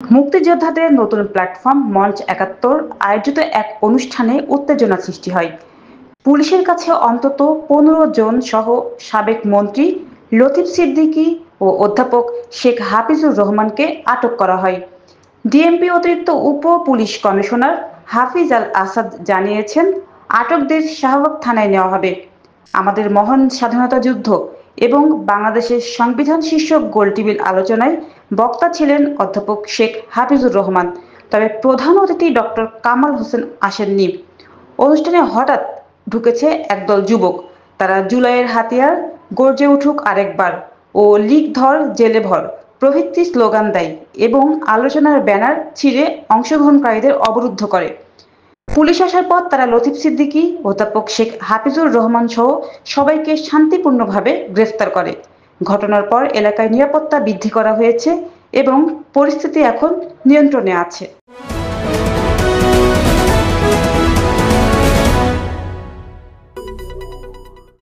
মুক্তিযোদ্ধাদের নতুন প্ল্যাটফর্ম মঞ্চ ৭১ আয়োজিত এক অনুষ্ঠানে উত্তেজনা সৃষ্টি হয়। পুলিশের কাছে অন্তত ১৫ জন সহ সাবেক মন্ত্রী লতিফ সিদ্দিকী ও অধ্যাপক শেখ হাফিজুর রহমানকে আটক করা হয়। ডিএমপি অতিরিক্ত উপ পুলিশ কমিশনার হাফিজ আল আসাদ জানিয়েছেন, আটকদের শাহবাগ থানায় নেওয়া হবে। আমাদের মহান স্বাধীনতা যুদ্ধ এবং বাংলাদেশের সংবিধান শীর্ষক গোলটেবিল আলোচনায় বক্তা ছিলেন অধ্যাপক শেখ হাফিজুর রহমান। তবে প্রধান অতিথি ডক্টর কামাল হোসেন আসেননি। অনুষ্ঠানে হঠাৎ ঢুকেছে একদল যুবক। তারা জুলাইয়ের হাতিয়ার, গর্জে উঠুক আরেকবার ও লিগ ধর জেলে ভর প্রভৃতি স্লোগান দেয় এবং আলোচনার ব্যানার ছিঁড়ে অংশগ্রহণকারীদের অবরুদ্ধ করে। পুলিশ আসার পর তারা লতিফ সিদ্দিকী, অধ্যাপক শেখ হাফিজুর রহমান সহ সবাইকে শান্তিপূর্ণভাবে গ্রেফতার করে। ঘটনার পর এলাকায় নিরাপত্তা বৃদ্ধি করা হয়েছে এবং পরিস্থিতি এখন নিয়ন্ত্রণে আছে।